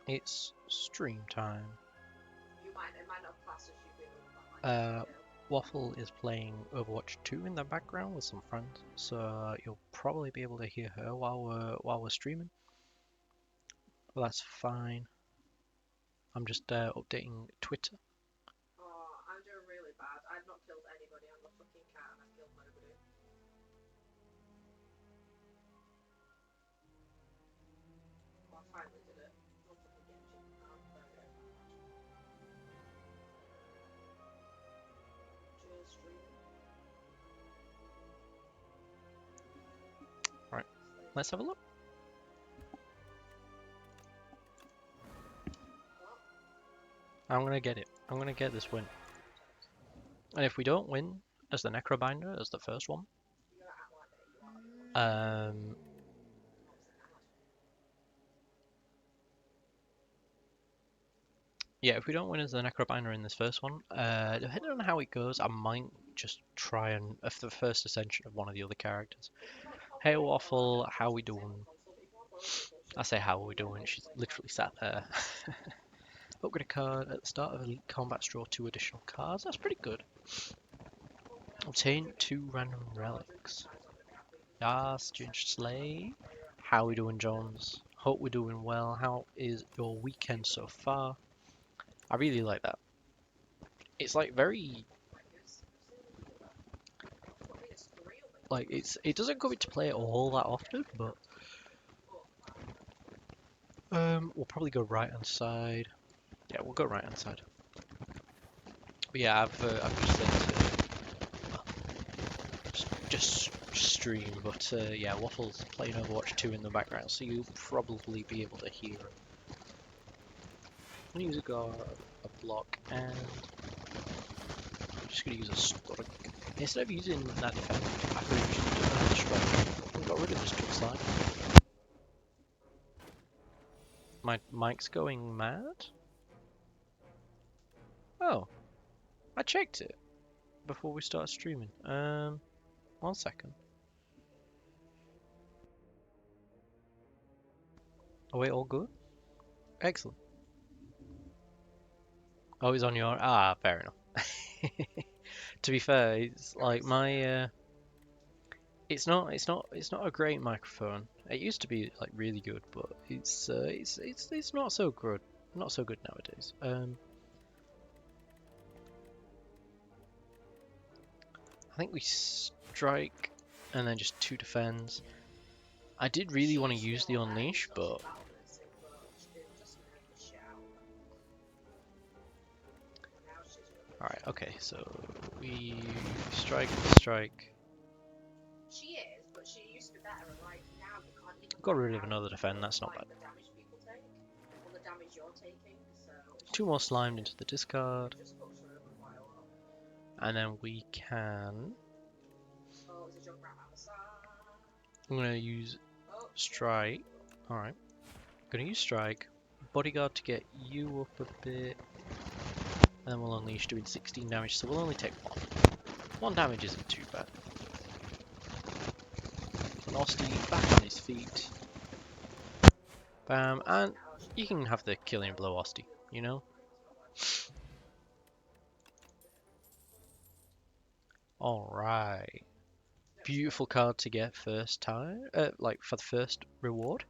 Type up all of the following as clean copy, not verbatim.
It's stream time. It might not class as you being Waffle is playing Overwatch 2 in the background with some friends, so you'll probably be able to hear her while we're streaming. Well, that's fine. I'm just updating Twitter. Oh, I'm doing really bad. I've not killed anybody. I'm a fucking cat and I've killed nobody. Oh, I finally did it. I'm fucking getting shit now. I'm very, very bad. Just streaming. Right, let's have a look. I'm gonna get it. I'm gonna get this win. And if we don't win as the Necrobinder, as the first one, yeah, if we don't win as the Necrobinder in this first one, depending on how it goes, I might just try and for the first ascension of one of the other characters. Hey Waffle, how we doing? I say how we doing, she's literally sat there. Upgrade a card at the start of Elite Combat, draw 2 additional cards. That's pretty good. Obtain 2 random relics. Yas, Ginge Slay. How we doing, Jones? Hope we're doing well. How is your weekend so far? I really like that. It's like very like it doesn't come into play all that often, but we'll probably go right hand side. Yeah, we'll go right hand side. But yeah, I've just said just stream, but yeah, Waffle's playing Overwatch 2 in the background, so you'll probably be able to hear him. I'm gonna use a guard, a block, and I'm just gonna use a strike. Instead of using that defend, I could have just done a strike and got rid of this quick slide. My mic's going mad? Oh, I checked it before we started streaming. 1 second. Oh wait, all good? Excellent. Oh, it's on your... Ah, fair enough. To be fair, it's like my... It's not a great microphone. It used to be like really good, but it's not so good. Not so good nowadays. I think we strike and then just 2 defends. I did really want to use the unleash, but alright, okay, so we strike. She is, but she used to be better. And like now, you can't even Got rid of another defend. That's not bad. the damage people take or the damage you're taking. So 2 more slimed into the discard, just got through quite a lot. and then we can. Oh, it's a jump right out the side. I'm gonna use strike. All right, gonna use strike, bodyguard to get you up a bit, and then we'll unleash, doing 16 damage. So we'll only take 1. 1 damage isn't too bad. Nasty back on his feet. Bam, and you can have the killing blow Osty, you know? Alright. Beautiful card to get first time, like for the first reward.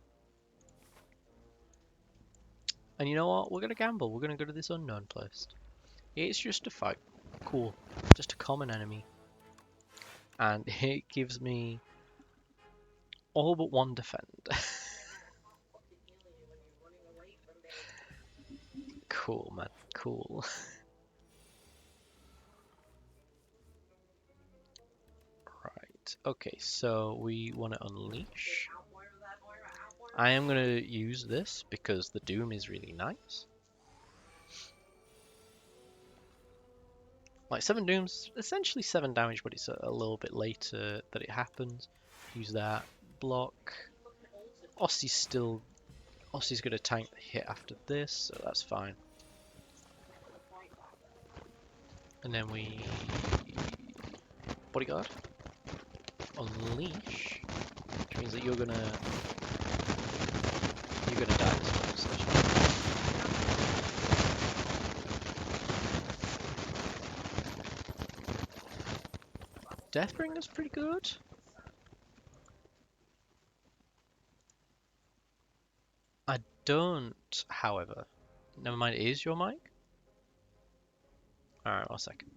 And you know what? We're gonna gamble. We're gonna go to this unknown place. It's just a fight. Cool. Just a common enemy. And it gives me all but 1 defend. Cool, man. Cool. Right. Okay, so we want to unleash. I am going to use this because the Doom is really nice. Like 7 Dooms, essentially 7 damage, but it's a little bit later that it happens. Use that. Block. Osty's going to tank the hit after this, so that's fine. And then we bodyguard, unleash, which means that you're gonna die this one. Deathbringer's pretty good. I don't, however. Never mind, it is your mic? Alright, 1 second.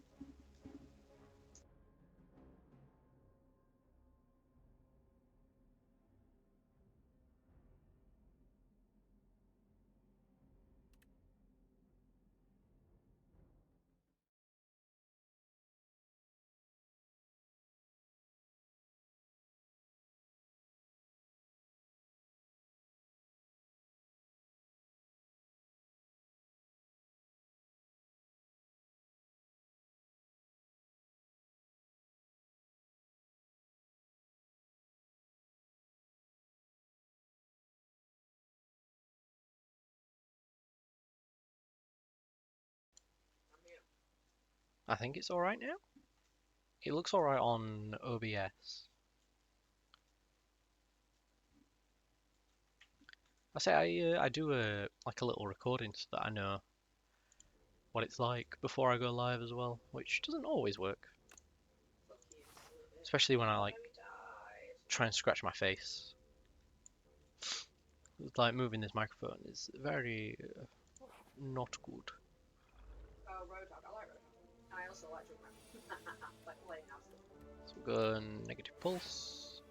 I think it's alright now. It looks alright on OBS. I do like a little recording so that I know what it's like before I go live as well, which doesn't always work. Especially when I like try and scratch my face. It's like moving this microphone is very not good. Oh, Roadhog. I like Roadhog. I also like Jumpman. Like playing house. So we'll go negative pulse.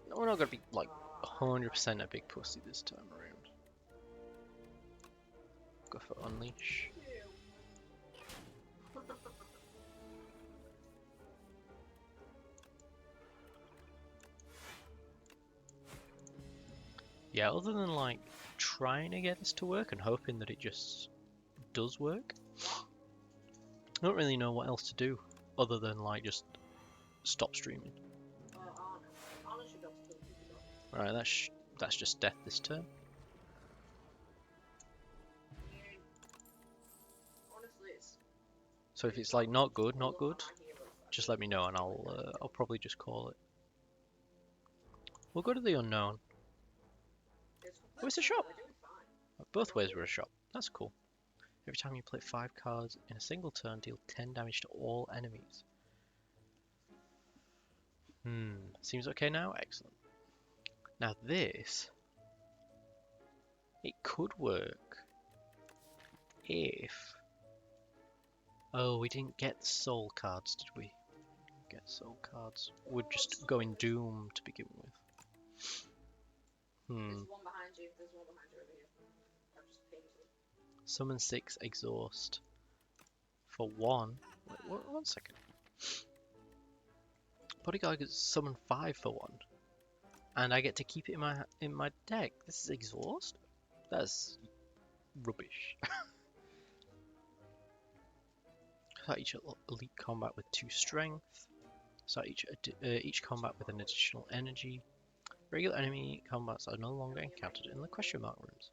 No, we're not gonna be like 100% a big pussy this time around. Go for unleash. Yeah, other than like trying to get this to work and hoping that it just does work, I don't really know what else to do other than like just stop streaming. Arna should be able to kill people. Alright, that's just death this turn. Honestly, it's So if it's like not good, just let me know and I'll probably just call it. We'll go to the unknown. Oh, it's a shop. Both ways were a shop. That's cool. Every time you play 5 cards in a single turn, deal 10 damage to all enemies. Seems okay now? Excellent. Now this, it could work if... Oh, we didn't get soul cards, did we? Get soul cards. We're just going Doom to begin with. There's one behind you. There's one behind you over here. I've just pinged them. Summon 6 exhaust. For 1. Wait, 1 second. Bodyguard gets summon 5 for 1. And I get to keep it in my deck. This is exhaust? That's rubbish. Start each elite combat with 2 strength. Start each combat with an additional energy. Regular enemy combats are no longer encountered in the question mark rooms.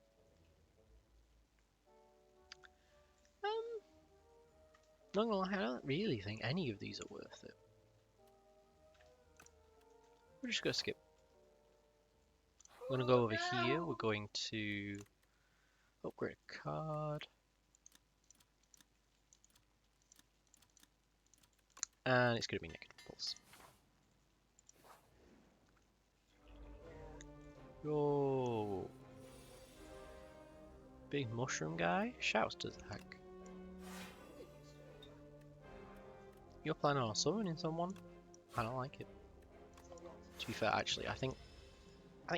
Not gonna lie, I don't really think any of these are worth it. We're just gonna skip. We're gonna go over here. We're going to upgrade a card. And it's gonna be negative pulse. Yo, big mushroom guy shouts to Zach. You're planning on summoning someone? I don't like it. To be fair, actually, I think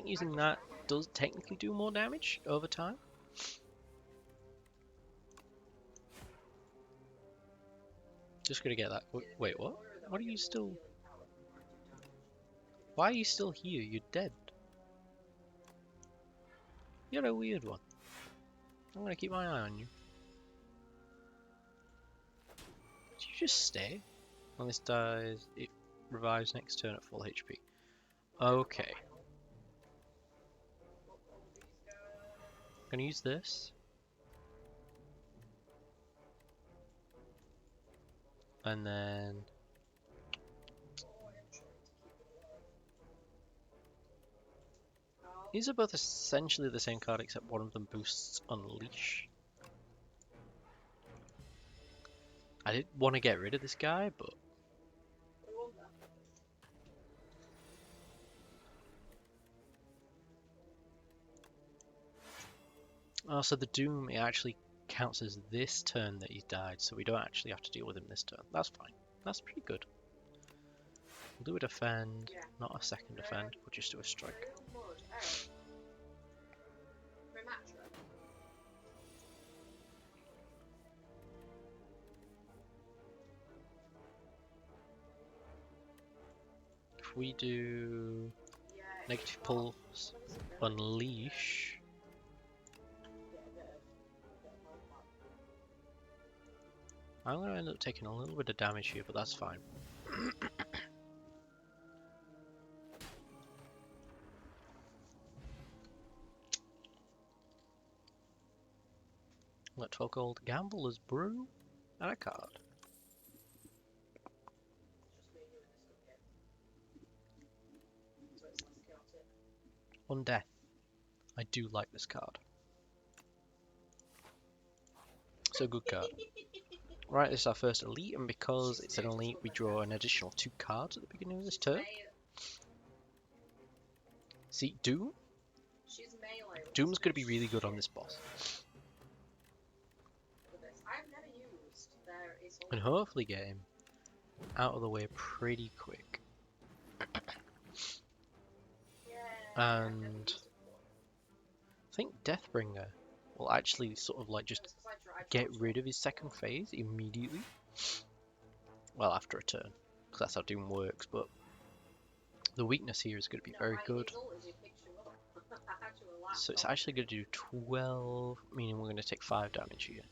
using that does technically do more damage over time. Just gonna get that. Wait, what? What are you still? Why are you still here? You're dead. You're a weird one. I'm gonna keep my eye on you. Did you just stay? When this dies, it revives next turn at full HP. Okay. I'm gonna use this. And then... These are both essentially the same card except one of them boosts Unleash. I did want to get rid of this guy, but I wonder. so the Doom, it actually counts as this turn that he died, so we don't actually have to deal with him this turn. That's fine. That's pretty good. We'll do a defend, Yeah. not a second defend. We'll just do a strike. Real mud. Oh. Rematra. If we do Yeah. negative Got- pulse, what is it really? unleash, Yeah, a bit of mud. I'm going to end up taking a little bit of damage here, but that's fine. Let 12 gold, Gambler's Brew, and a card. Just me and you in this good game. So it's less chaotic. On death, I do like this card. It's a good card. Right, this is our first elite, and because it's an elite, we draw an additional 2 cards at the beginning of this turn. See, Doom? She's melee. Doom's going to be really good on this boss. I've never used their And hopefully get him out of the way pretty quick. And I think Deathbringer will actually sort of like just get rid of his second phase immediately. Well, after a turn, because that's how Doom works, but the weakness here is going to be very good. So it's actually going to do 12, meaning we're going to take 5 damage here.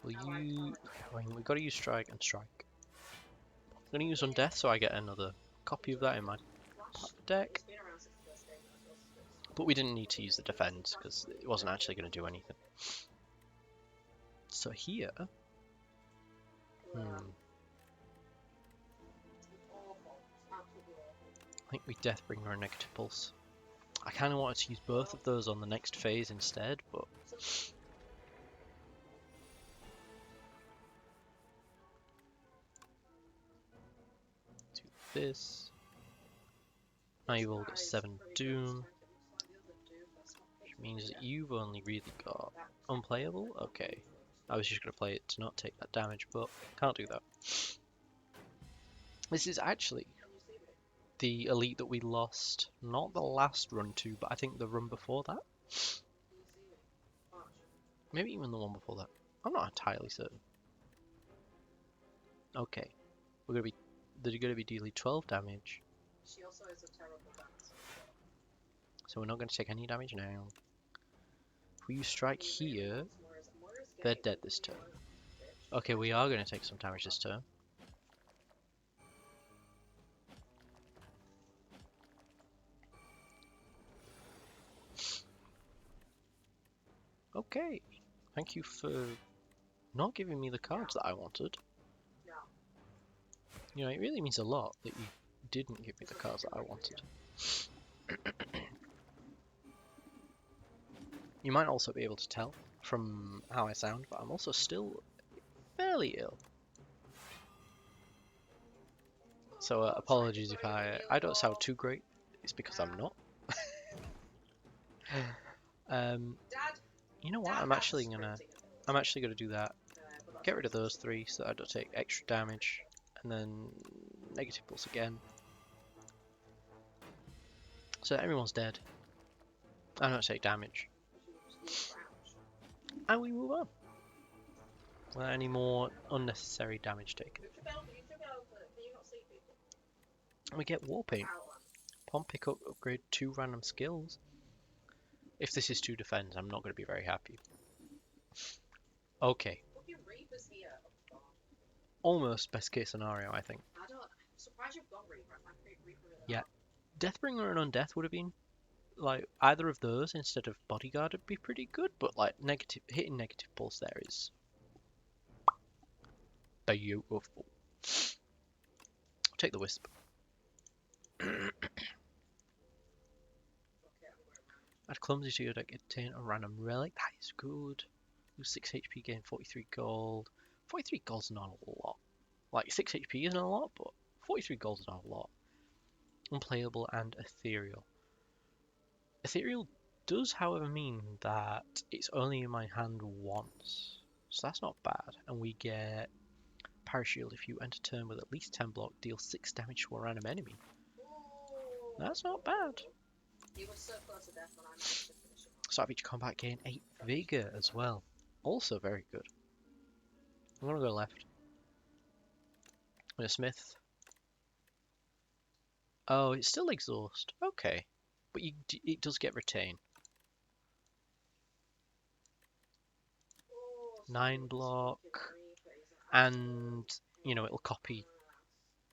Will you... I mean, we've got to use strike and strike. I'm going to use Undeath so I get another copy of that in my deck. But we didn't need to use the defense because it wasn't actually going to do anything. So here... I think we Deathbringer and Negative Pulse. I kind of wanted to use both of those on the next phase instead, but... do this. Now you've all got 7 Doom. Which means that you've only really got unplayable? Okay. I was just going to play it to not take that damage, but can't do that. This is actually the elite that we lost, not the last run to, but I think the run before that. Maybe even the one before that. I'm not entirely certain. Okay. They're going to be dealing 12 damage. She also is a terrible dancer. So we're not going to take any damage now. If we strike here, they're dead this turn. Okay, we are going to take some damage this turn. Okay, thank you for not giving me the cards that I wanted. No. You know, it really means a lot that you didn't give me the cards that I wanted. You might also be able to tell from how I sound, but I'm also still fairly ill. So apologies if I don't sound too great. It's because I'm not. You know what? I'm actually gonna do that. Get rid of those 3 so that I don't take extra damage, and then negative pulse again. So that everyone's dead. I don't take damage. And we move on. Without any more unnecessary damage taken. And we get Warpaint. Upon pickup, upgrade 2 random skills. If this is 2 defense, I'm not going to be very happy. Okay. Almost best case scenario, I think. I'm surprised you've got Reaper. Yeah. Deathbringer and Undeath would have been, like, either of those instead of Bodyguard would be pretty good, but, like, hitting negative pulse there is beautiful. Take the Wisp. Add clumsy to your deck, obtain a random relic. That is good. Lose 6 HP, gain 43 gold. 43 gold's not a lot. Like, 6 HP isn't a lot, but 43 gold's not a lot. Unplayable and ethereal. Ethereal does, however, mean that it's only in my hand once. So that's not bad. And we get Parashield if you enter turn with at least 10 block, deal 6 damage to a random enemy. That's not bad. He was so close to death when I managed to finish him off. Start of each combat, gain 8 vigor as well. Also very good. I'm gonna go left. I'm gonna smith. Oh, it's still exhaust. Okay. But it does get retain. 9 block. And, you know, it'll copy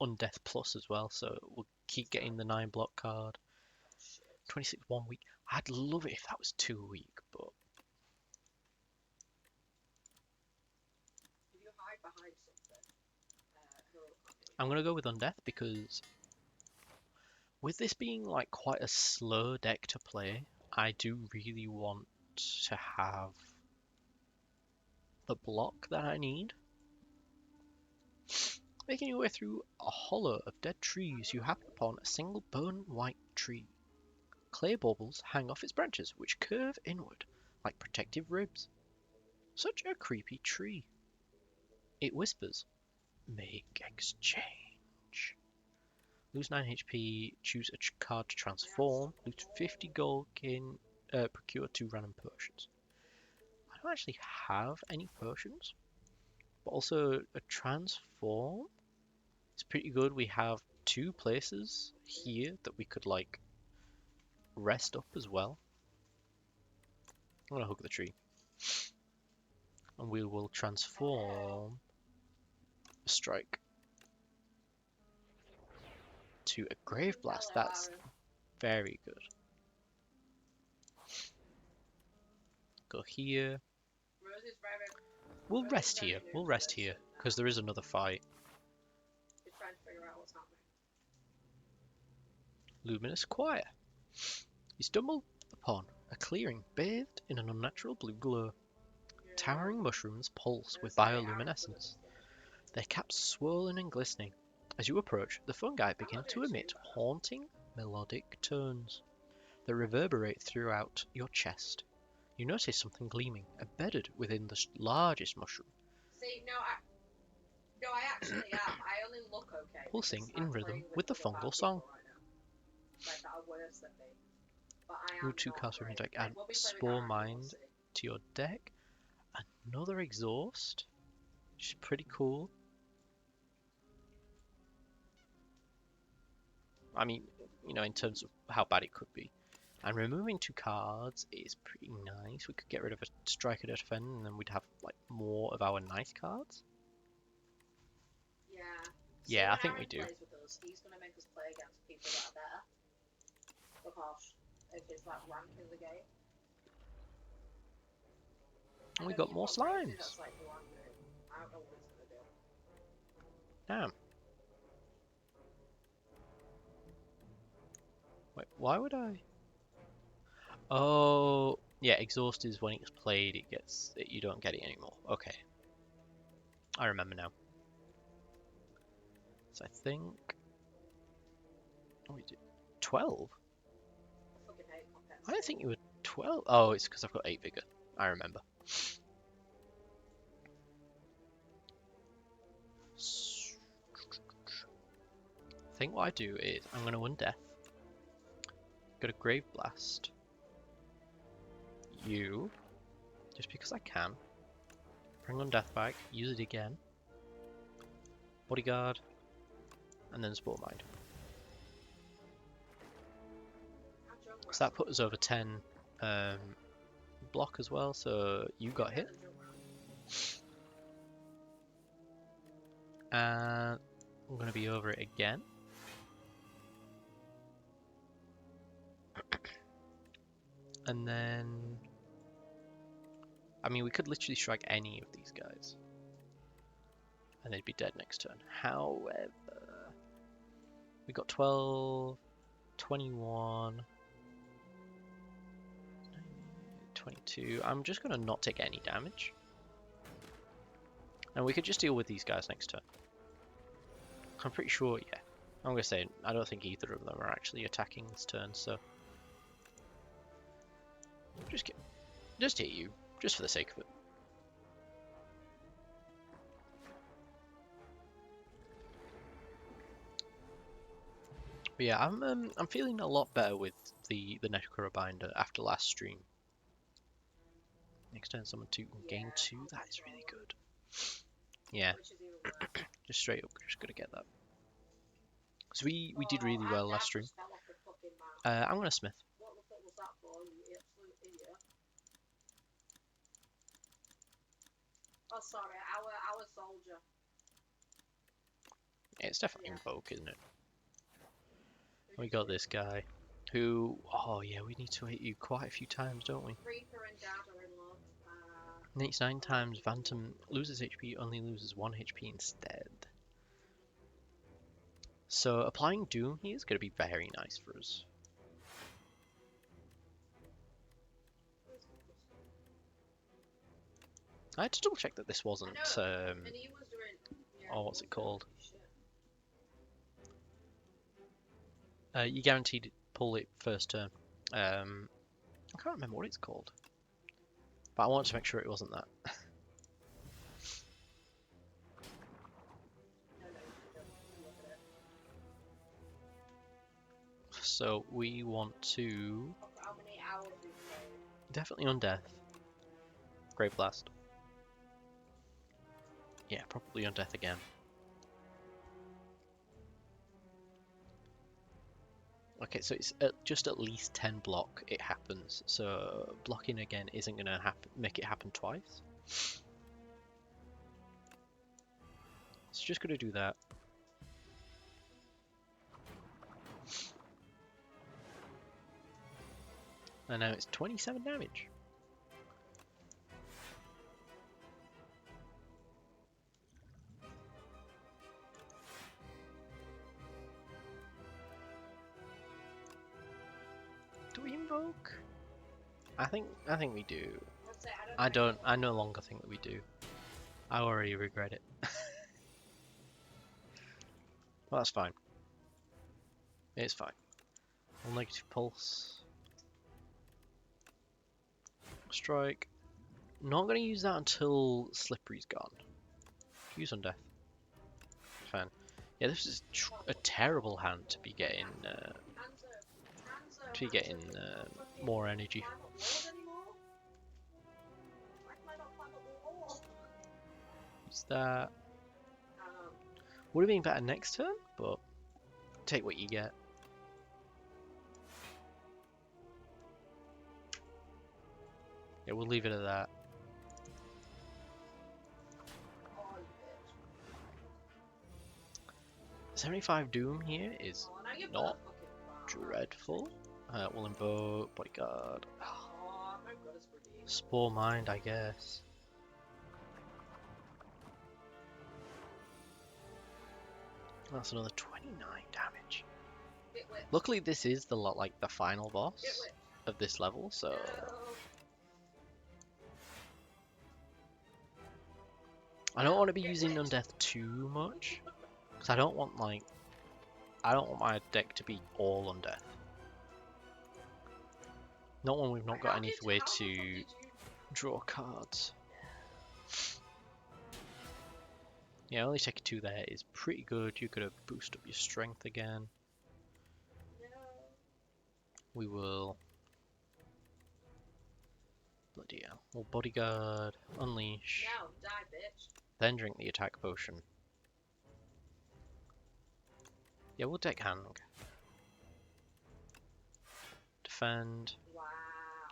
Undeath Plus as well, so we'll keep getting the 9 block card. 26 1 week. I'd love it if that was 2 week, but If you hide behind something, I'm gonna go with Undeath because with this being like quite a slow deck to play, I do really want to have the block that I need. Making your way through a hollow of dead trees, you happen upon a single bone white tree. Clay baubles hang off its branches, which curve inward like protective ribs. Such a creepy tree. It whispers, "Make exchange." Lose 9 HP, choose a card to transform, lose 50 gold, gain, procure 2 random potions. I don't actually have any potions, but also a transform. It's pretty good. We have 2 places here that we could like rest up as well. I'm gonna hook the tree. And we will transform a strike to a grave blast. That's very good. Go here. We'll rest here. We'll rest here because there is another fight. He's trying to figure out what's happening. Luminous choir. You stumble upon a clearing bathed in an unnatural blue glow. Towering mushrooms pulse with bioluminescence, their caps swollen and glistening. As you approach, the fungi begin to emit haunting, melodic tones that reverberate throughout your chest. You notice something gleaming, embedded within the largest mushroom. See, no, I actually am. I only look okay. Pulsing because in I'm rhythm playing with the other bad fungal people song. right now. Like, that are worse than me. But I am Move 2 not cards from your great. deck, add We'll be playing Spore with Aaron, Mind we'll see. to your deck. Another exhaust, which is pretty cool. I mean, you know, in terms of how bad it could be. And removing 2 cards is pretty nice. We could get rid of a striker to defend, and then we'd have like more of our nice cards. Yeah. Yeah, so I think we Aaron do. plays with us, he's going to make us play against people that are better. Because if it's like ranking the game. And we got more slimes. That's like ranking. I don't know what it's going to do. Damn. Wait, why would I? Oh, yeah. Exhaust is when it's played. You don't get it anymore. Okay. I remember now. So I think. Oh, we did 12. I fucking hate competitive. I don't think you were 12. Oh, it's because I've got 8 vigor. I remember. I think what I do is I'm going to Undeath. Go to Grave Blast. You. Just because I can. Bring Undeath back. Use it again. Bodyguard. And then Spore Mind. So that put us over 10 block as well, so you got hit. And I'm going to be over it again. And then... I mean, we could literally strike any of these guys. And they'd be dead next turn. However... We got 12... 21... 22. I'm just going to not take any damage. And we could just deal with these guys next turn. I'm pretty sure, yeah. I'm going to say, I don't think either of them are actually attacking this turn, so... Just hit you, just for the sake of it. But yeah, I'm feeling a lot better with the Necrobinder after last stream. Next turn, summon 2 and gain 2. That is really good. Yeah, just straight up, just gonna get that. Because we did really well last stream. I'm gonna smith. What the fuck was that for, you absolute idiot? Oh, sorry, our soldier. Yeah, it's definitely invoke, isn't it? We got this guy who, oh yeah, we need to hit you quite a few times, don't we? Reaper and Dad are in love. Needs 9 times, Phantom loses HP, only loses 1 HP instead. So applying Doom here is going to be very nice for us. I had to double check that this wasn't, and he was doing, oh, what's it called? You guaranteed pull it first turn. I can't remember what it's called. But I wanted to make sure it wasn't that. So we want to... How many hours we played? Definitely on death. Grave Blast. Yeah, probably on death again. Okay, so it's just at least 10 block it happens. So blocking again isn't going to make it happen twice. It's just going to do that. And now it's 27 damage. Do we invoke? I think we do. I no longer think that we do. I already regret it. Well, that's fine. It's fine. All negative pulse. Strike. Not going to use that until Slippery's gone. Use on death. Fine. Yeah, this is a terrible hand to be getting. More energy. Use that. Would have been better next turn, but take what you get. Yeah, we'll leave it at that. Oh, 75 Doom here is not dreadful. We'll invoke Bodyguard. Oh, my God, it's pretty. Spore Mind, I guess. That's another 29 damage. Luckily, this is the final boss of this level, so. No. I don't want to be using Undeath too much, because I don't want my deck to be all Undeath. Not when we've not got any way to draw cards. Yeah, only taking 2 there is pretty good. You're gonna boost up your strength again. No. We will. Bloody hell. We'll Bodyguard, Unleash, Now, die, bitch. then drink the attack potion. Yeah, we'll deck Hang. Defend. Wow,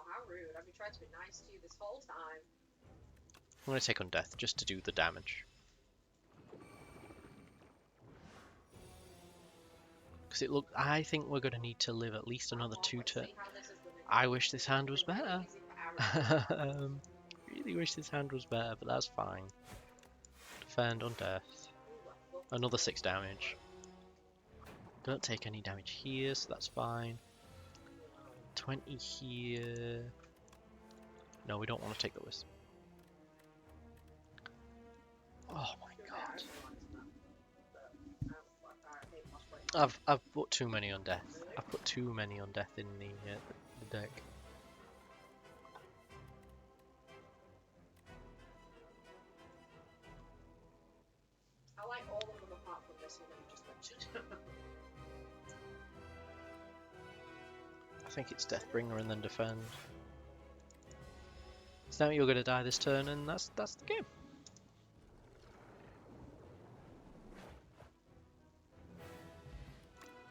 how rude. I've been trying to be nice to you this whole time. I'm gonna take on death just to do the damage. Because I think we're gonna need to live at least another 2 turns. I wish this hand was better. Really wish this hand was better, but that's fine. Defend on death. Another 6 damage. Don't take any damage here, so that's fine. 20 here. No, we don't want to take the wisp. Oh my god. I've put too many on death. I've put too many on death in the deck. I like all of them apart from this one that you just mentioned. I think it's Deathbringer and then defend. So now you're gonna die this turn, and that's the game.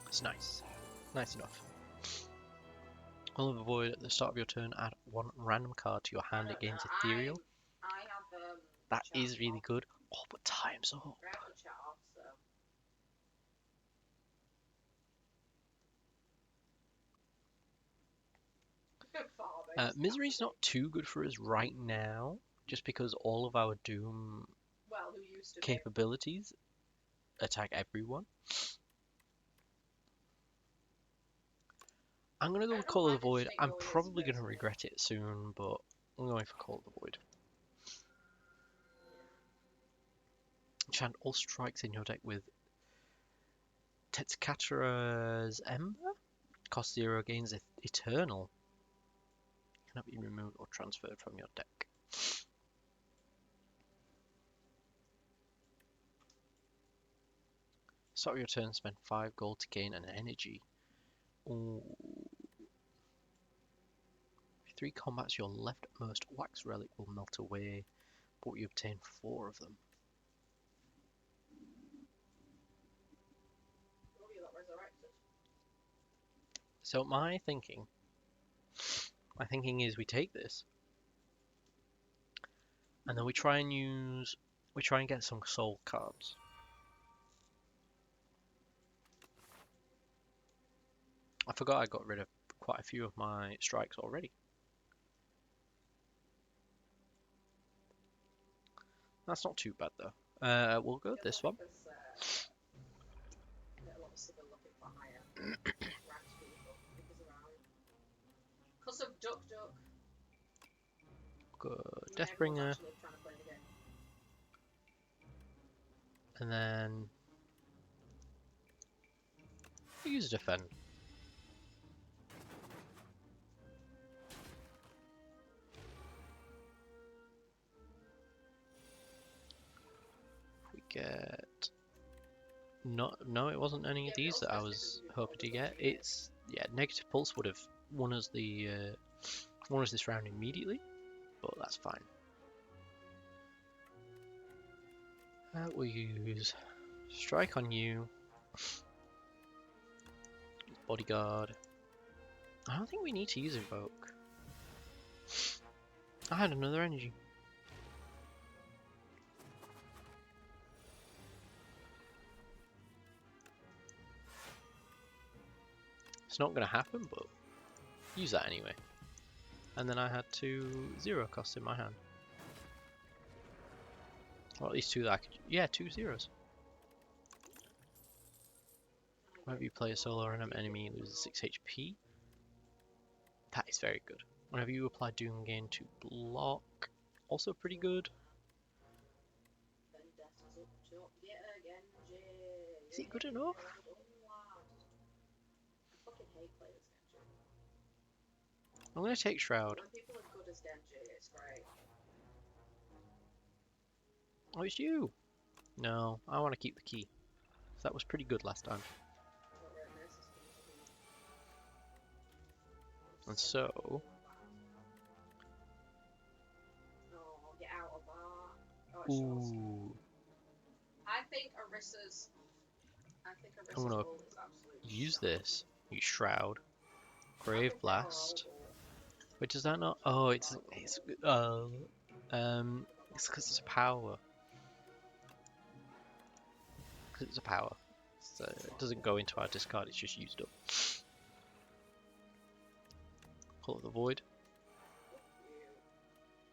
It's nice. Nice enough. All of a void at the start of your turn, add one random card to your hand. It gains ethereal. I have That is really good. Oh, but time's up. I have the chat off, so. Misery's not too good for us right now, just because all of our Doom Who used to capabilities attack everyone. I'm gonna go with Call of the Void. I'm probably gonna regret it soon, but I'm going for Call of the Void. Enchant all strikes in your deck with Tetzkatara's Ember. Cost 0, gains Eternal. Cannot be removed or transferred from your deck. Start of your turn, spend 5 gold to gain an energy. Ooh. 3 combats, your leftmost wax relic will melt away, but you obtain 4 of them. So my thinking is we take this, and then we try and get some soul cards. I forgot I got rid of quite a few of my strikes already. That's not too bad though. We'll go with this one. Because of Duck Duck. Go Deathbringer. And then use defend. We get no, it wasn't any of these that I was hoping to get. It's negative pulse would have won us this round immediately, but that's fine. We'll use strike on you. Bodyguard. I don't think we need to use Invoke. I had another energy. It's not going to happen, but use that anyway. And then I had 2 0 costs in my hand. Or at least 2 that I could... Yeah, 2 zeros. Whenever you play a solo random enemy, loses 6 HP. That is very good. Whenever you apply Doom gain to block, also pretty good. Is it good enough? I'm gonna take Shroud. Oh, it's you! No, I want to keep the key. That was pretty good last time. And so... Ooh. I think Arissa's I'm gonna use this. Use Shroud. Grave Blast. Wait, does that not? Oh, it's because it's a power. Because it's a power, so it doesn't go into our discard. It's just used up. Call it the Void.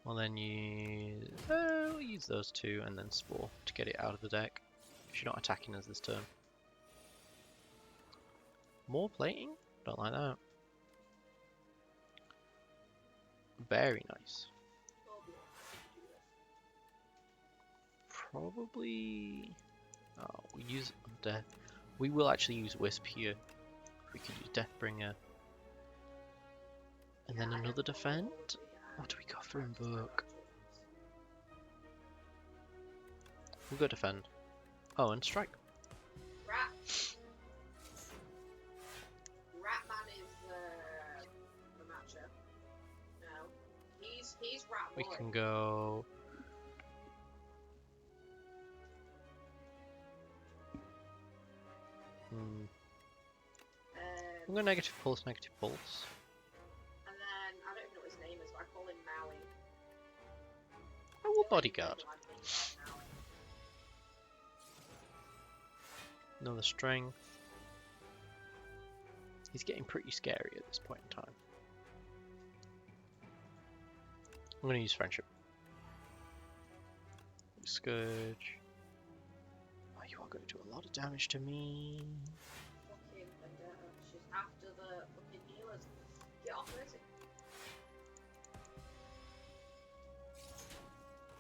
Well, then we'll use those 2 and then Spore to get it out of the deck. If you're not attacking us this turn. More plating? Don't like that. Very nice. probably... Oh, we use Death. We will actually use Wisp here. We could use Deathbringer. And then another Defend? What do we go for Invoke? We'll go Defend. Oh, and Strike. Rat. Ratman is the matcher. No. He's Rat We Boy. can go... I'm going negative pulse, negative pulse. And then, I don't even know what his name is, but I call him Maui. I will bodyguard. Another strength. He's getting pretty scary at this point in time. I'm going to use friendship. Scourge. Oh, you are going to do a lot of damage to me. Fucking vendetta. She's after the fucking healers. Get off Lizzie.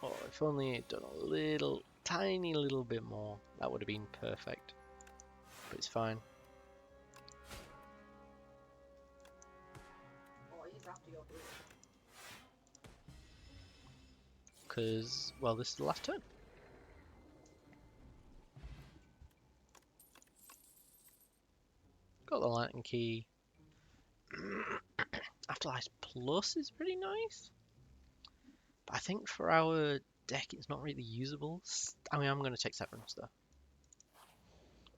Oh, if only I'd done a little, tiny little bit more, that would have been perfect. But it's fine. Oh, he's after your blue. Because, well, this is the last turn. Got the Lantern Key. Afterlife Plus is pretty nice. But I think for our deck it's not really usable. I mean, I'm going to take Severance though.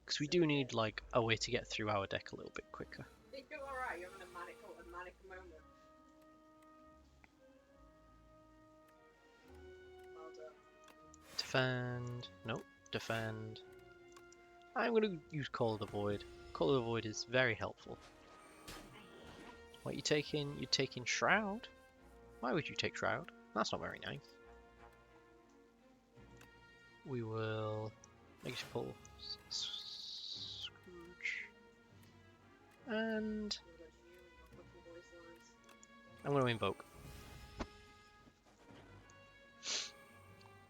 Because we do need like a way to get through our deck a little bit quicker. You're alright, you're having a manic moment. Well done. Defend. Nope. Defend. I'm going to use Call of the Void. Call of the Void is very helpful. What you taking? You're taking Shroud? Why would you take Shroud? That's not very nice. We will negative pulse. Scrooge. And I'm going to invoke.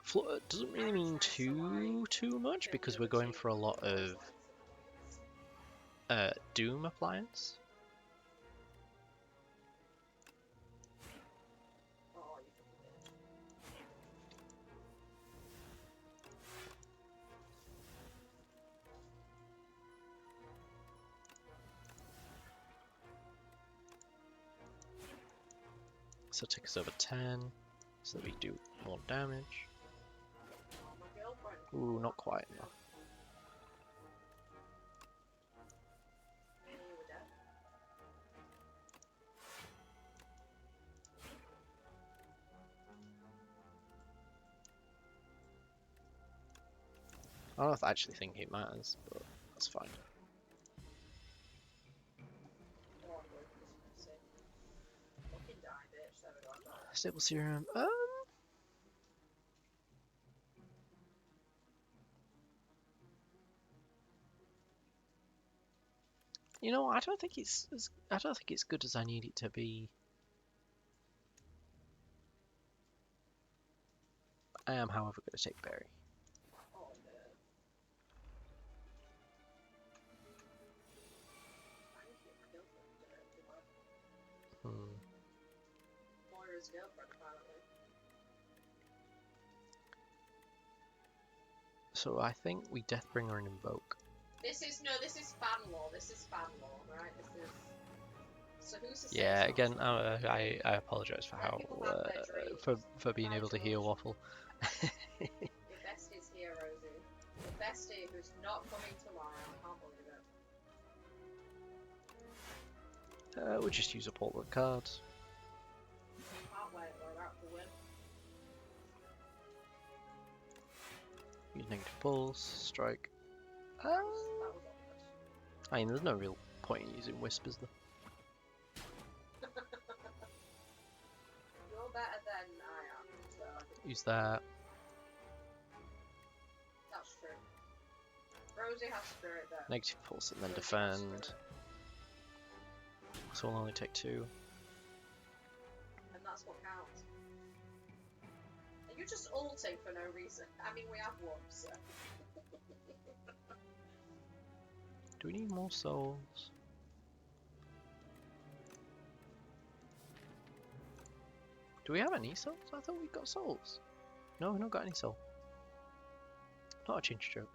Flutter doesn't really mean too much because we're going for a lot of Doom appliance. So it takes us over 10, so that we do more damage. Ooh, not quite enough. I don't know if I actually think it matters, but that's fine. Stable Serum. You know, I don't think it's as good as I need it to be. I am, however, going to take Berry. So I think we Deathbringer and Invoke. This is Fanlaw. This is Fanlaw, right? This is. So who's the Yeah, again, I apologise for how for being able to hear Waffle. Your bestie's here, Rosie. Your bestie who's not coming tomorrow. I can't believe it. We'll just use up all the cards. Can't wait. We're about to win. Use negative pulse, strike. That was awkward. I mean, there's no real point in using Whispers though. You're better than I am, so I think Use that. that's true. Rosie has spirit there. Negative pulse and then Rosie has defend. spirit. So we'll only take 2. And that's what counts. Are you just ulting for no reason? I mean, we have one, so. Do we need more souls? Do we have any souls? I thought we got souls. No, we've not got any soul. Not a chinch joke.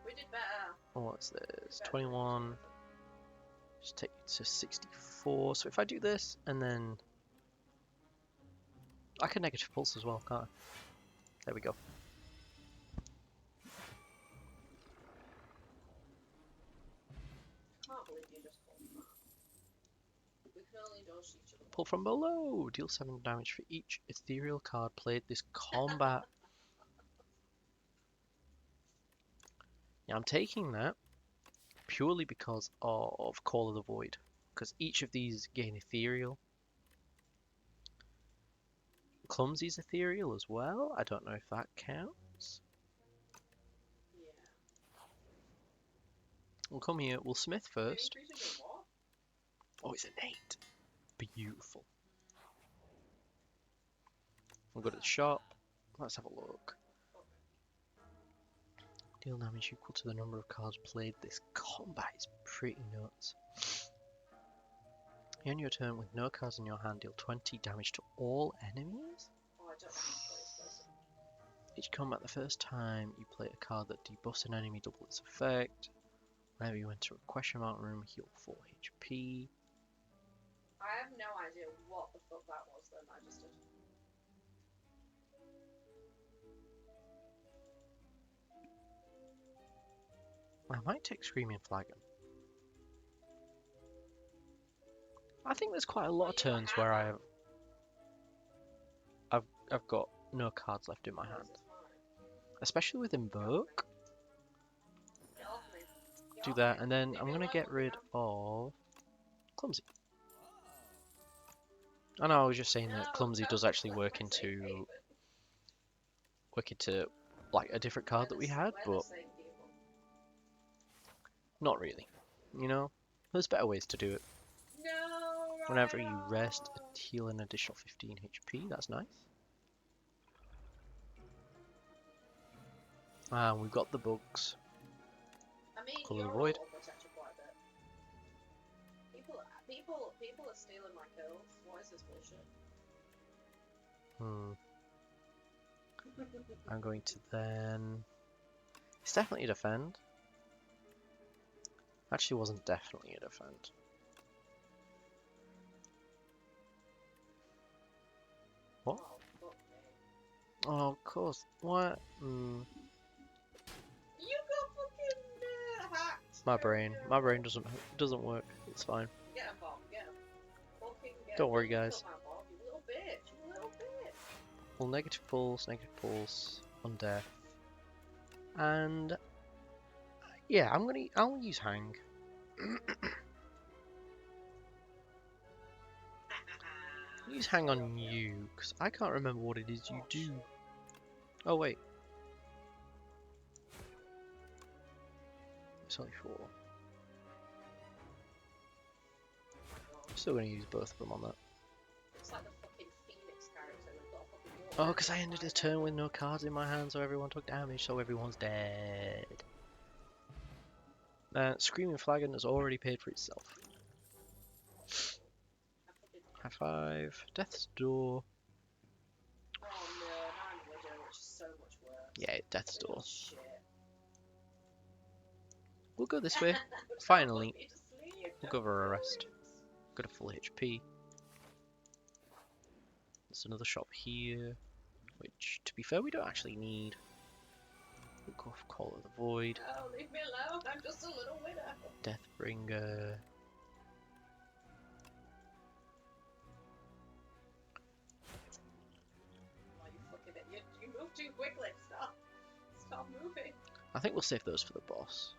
We did better. Oh, what's this? 21. Just take it to 64. So if I do this, and then... I can negative pulse as well, can't I? There we go. Can't believe you just pulled that. We can only dodge each other. Pull from below. Deal 7 damage for each ethereal card played this combat. Yeah, I'm taking that purely because of Call of the Void. Because each of these gain ethereal. Clumsy's ethereal as well. I don't know if that counts. Yeah. We'll come here. We'll smith first. Are you increasing your what? Oh, it's an 8. Beautiful. We'll go to the shop. Let's have a look. Deal damage equal to the number of cards played. This combat is pretty nuts. You end your turn with no cards in your hand. Deal 20 damage to all enemies. Oh, I don't know how to play this. Each combat the first time you play a card that debuffs an enemy, double its effect. Whenever you enter a question mark room, heal 4 HP. I have no idea what the fuck that was then. I just did. I might take Screaming Flagon. I think there's quite a lot of turns where I've got no cards left in my hand. Especially with Invoke. Get off me. Get Do off that, me. and then Leave I'm me gonna alone, get rid now. of Clumsy. I know I was just saying that No, Clumsy don't does actually play work my same into people. like a different card that we had, We're but the same people. not really. You know, there's better ways to do it. No, Whenever you Ryan. rest, heal an additional 15 HP. That's nice. And we've got the bugs. I mean, Colour you're the Void. all protected quite a bit. People are stealing my kills. What is this bullshit? I'm going to then... It's definitely a defend. Actually wasn't definitely a defend. What? Oh, fuck me. Oh, of course. What? You got fucking hacked. My brain doesn't work. It's fine. Get him, Bob. Get him. Fucking get Don't him. worry, Kill guys. that Bob, you little bitch. You little bitch. Well, negative pulse on death, and yeah, I'll use hang. Use hang on you, because I can't remember what it is you do. Oh wait, it's only 4. I'm still gonna use both of them on that. It's like the fucking Phoenix character. We've got a fucking Oh, because I ended the turn with no cards in my hand, so everyone took damage, so everyone's dead. Screaming Flagon has already paid for itself. High 5. Death's Door. Oh no, now I'm Widow, which is so much worse. Yeah, Death's Door. Shit. We'll go this way. Finally. We'll go for a rest. Got a full HP. There's another shop here, which, to be fair, we don't actually need. We'll go for Call of the Void. Oh, leave me alone, I'm just a little widow. Deathbringer. Oh, you fucking idiot. You move too quickly. Stop. Stop moving. I think we'll save those for the boss.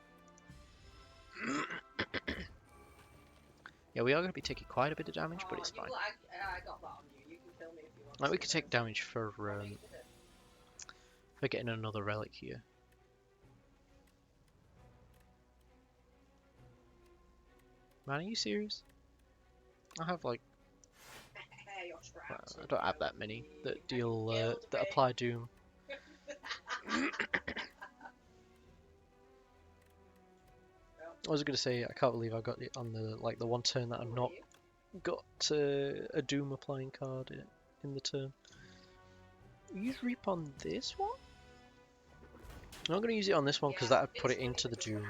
Yeah, we are going to be taking quite a bit of damage, but it's fine. I got that on you. You can kill me if you want. Like, we could take damage for Oh, you did it. getting another relic here. Man, are you serious? I have like... You're I don't have that many that deal that apply Doom. I was gonna say I can't believe I got it on the the one turn that I've not got a Doom applying card in the turn. Use Reap on this one? I'm not gonna use it on this one because that would put it into the Doom.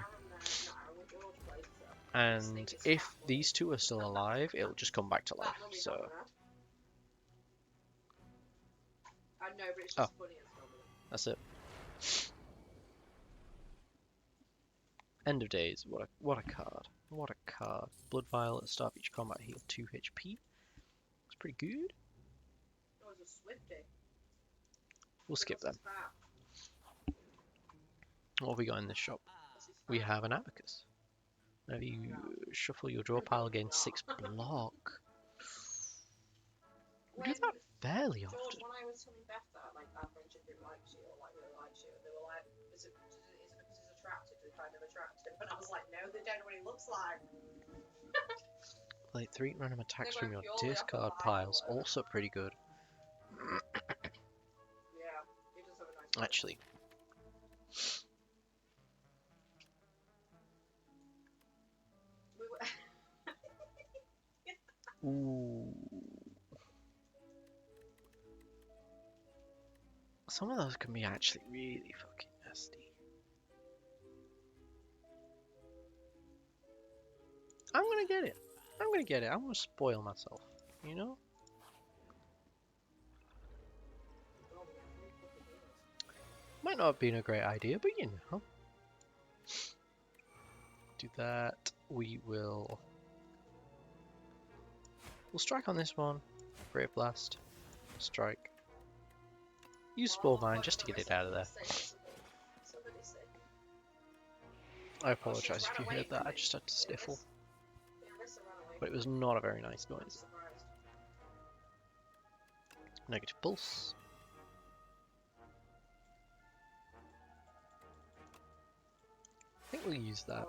And if these two are still alive, it'll just come back to life. So. Oh, that's it. End of days. What a card. What a card. Blood Vial at the start of each combat heal 2 HP. It's pretty good. We'll skip them. What have we got in this shop? We have an Abacus. Now you shuffle your draw pile, gain 6 block. We do that fairly often. When I was telling Beth that, our friendship didn't like you, or really liked you, they were like, is it because he's attractive? They kind of attractive. And I was like, no, they don't know what he looks like. Play 3 random attacks from your discard piles. Also pretty good. Yeah, he does have a nice Actually. Ooh. Some of those can be actually really fucking nasty. I'm gonna get it. I'm gonna get it. I'm gonna spoil myself. You know? Might not have been a great idea, but you know. Do that. We'll strike on this one. Brave Blast. Strike. Use Spore Mine just to get it out of there. I apologise if you heard that, I just had to sniffle. But it was not a very nice noise. Negative Pulse. I think we'll use that.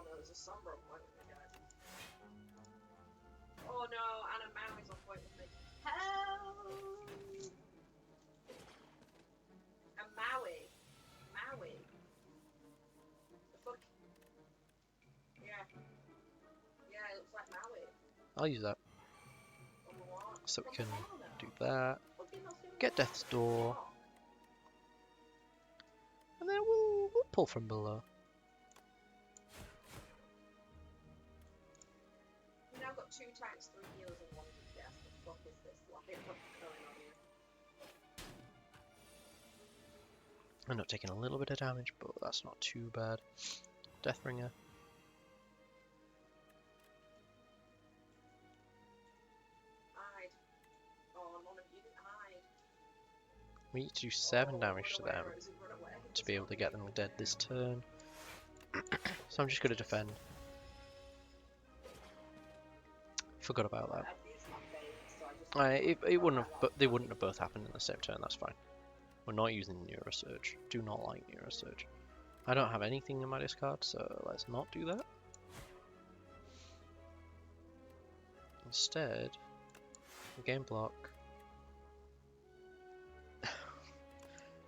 Oh no, Anna Maui's on point with me. Help! A Maui. Maui. The fuck? Yeah. Yeah, it looks like Maui. I'll use that. So we can do that. Get Death's Door. And then we'll pull from below. We've now got 2 tanks, 3 healers, and 1 death. What the fuck is this? What's going on here? I'm not taking a little bit of damage, but that's not too bad. Deathbringer. Hide. Oh, none of you hide. We need to do 7 damage to them to be able to get them dead this turn. So I'm just going to defend. Forgot about that. It wouldn't have, but they wouldn't have both happened in the same turn. That's fine. We're not using Neurosurge. Do not like Neurosurge. I don't have anything in my discard, so let's not do that. Instead, game block,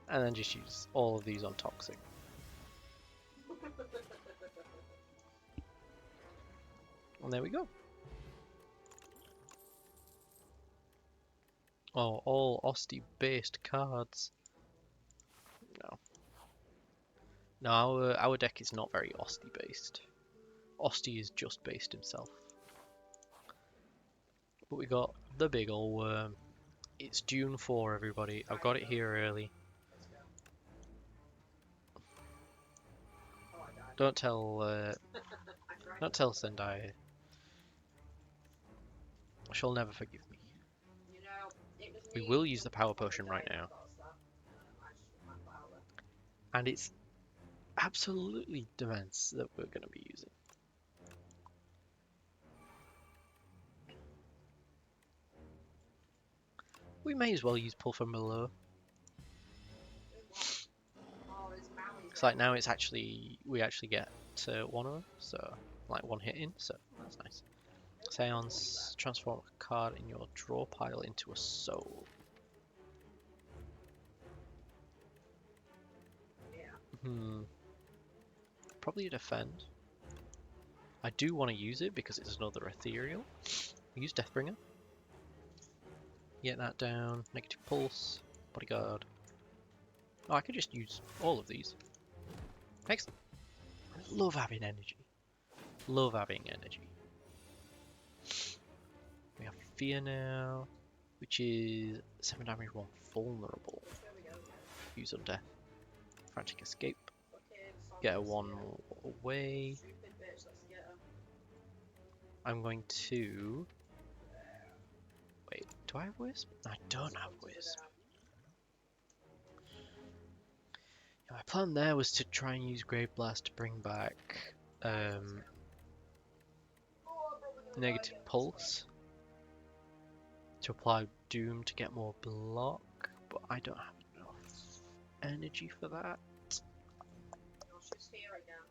and then just use all of these on Toxic. And there we go. Oh, all Osti-based cards. No. No, our deck is not very Osti-based. Osti is just based himself. But we got the big ol' worm. It's June 4, everybody. I've got it here early. Don't tell Sendai. She'll never forgive me. We will use the power potion right now. And it's absolutely Demence that we're going to be using. We may as well use pull from below. It's like now it's actually, we actually get one of them, so like one hit in, so that's nice. Seance, transform a card in your draw pile into a soul. Yeah. Probably a defend. I do want to use it because it's another ethereal. Use Deathbringer. Get that down. Negative pulse. Bodyguard. Oh, I could just use all of these. Excellent. I love having energy. Love having energy. We have Fear now, which is 7 damage, 1 vulnerable. There we go. Use Undeath. Frantic Escape. Fucking Get a fondness, 1 yeah. away. Stupid bitch, let's get her. I'm going to... Wait, do I have Wisp? I don't have Wisp. Yeah, my plan there was to try and use Grave Blast to bring back Negative Pulse to apply Doom to get more block, but I don't have enough energy for that. No, she's here again.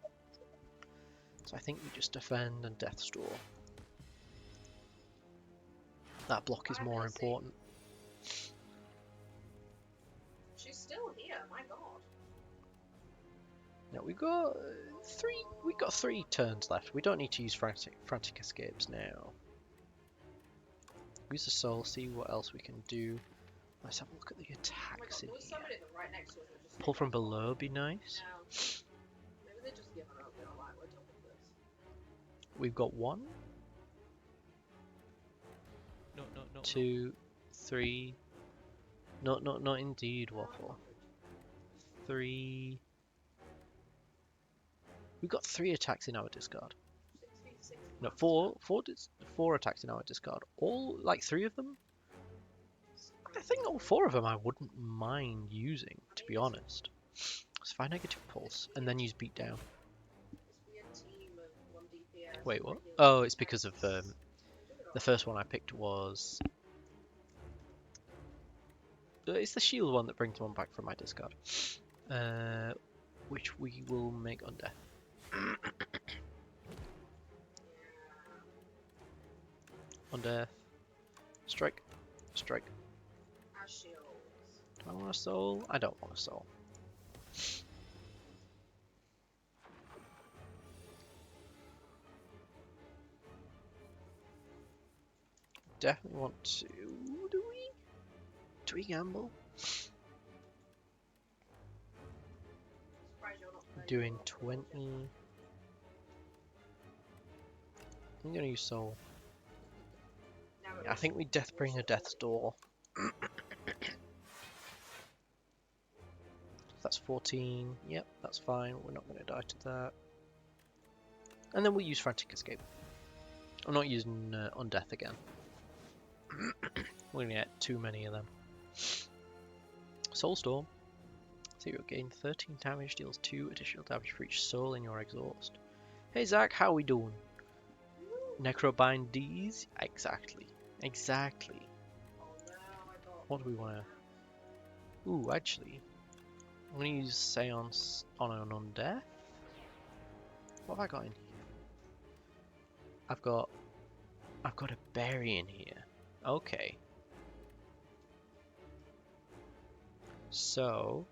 So I think we just defend and Death Store. That block is more important. She's still here, my god. Now we got three turns left. We don't need to use frantic escapes now. Use the soul, see what else we can do. Let's have a look at the attacks in here. Right next to us that just Pull from below would be nice. Maybe they're just giving up, they're like, we're done with this. We've got 1, no, 2, 3. Not indeed, Waffle. 3. We've got 3 attacks in our discard. No, 4 attacks in our discard. All, like 3 of them? I think all 4 of them I wouldn't mind using, to be honest. Let's find Negative Pulse, and then use Beatdown. Wait, what? Oh, it's because of, the first one I picked was... It's the shield one that brings one back from my discard. Which we will make Undeath. Undeath. Strike. Strike. Do I want a soul? I don't want a soul. Definitely want to... Do we gamble? Doing 20... I'm gonna use soul. I think we Deathbringer Death's Door. That's 14. Yep, that's fine. We're not going to die to that. And then we'll use Frantic Escape. I'm not using Undeath again. We're going to get too many of them. Soulstorm. So you gain 13 damage, deals 2 additional damage for each soul in your exhaust. Hey Zach, how we doing? Necrobind D's? Exactly. Exactly. What do we want to... Ooh, actually... I'm going to use Seance on an Undeath. What have I got in here? I've got a berry in here. Okay. So,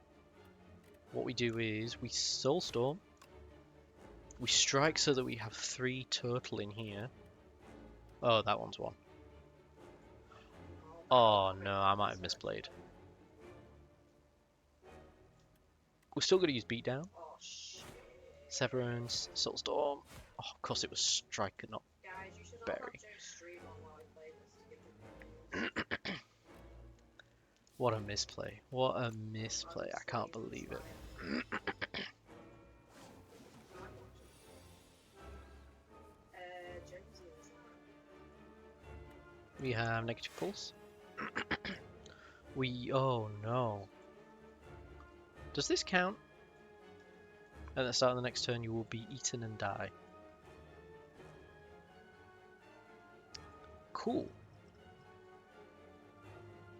what we do is we Soulstorm. We strike so that we have 3 total in here. Oh, that one's 1. Oh no, I might have misplayed. We're still going to use Beatdown. Severance, Soulstorm. Oh, of course it was Strike and not Berry. What a misplay. What a misplay. I can't believe it. We have Negative Pulse. Oh no. Does this count? At the start of the next turn you will be eaten and die. Cool.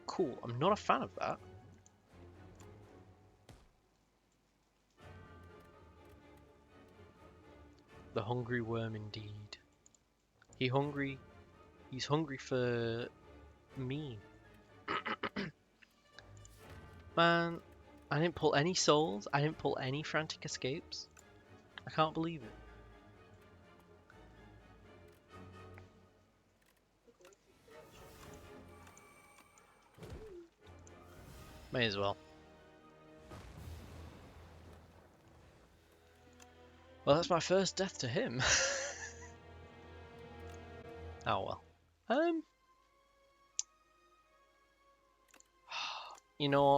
Cool. I'm not a fan of that. The hungry worm indeed. He hungry, He's hungry for me. Man, I didn't pull any souls. I didn't pull any frantic escapes. I can't believe it. May as well. Well, that's my first death to him. Oh well. You know,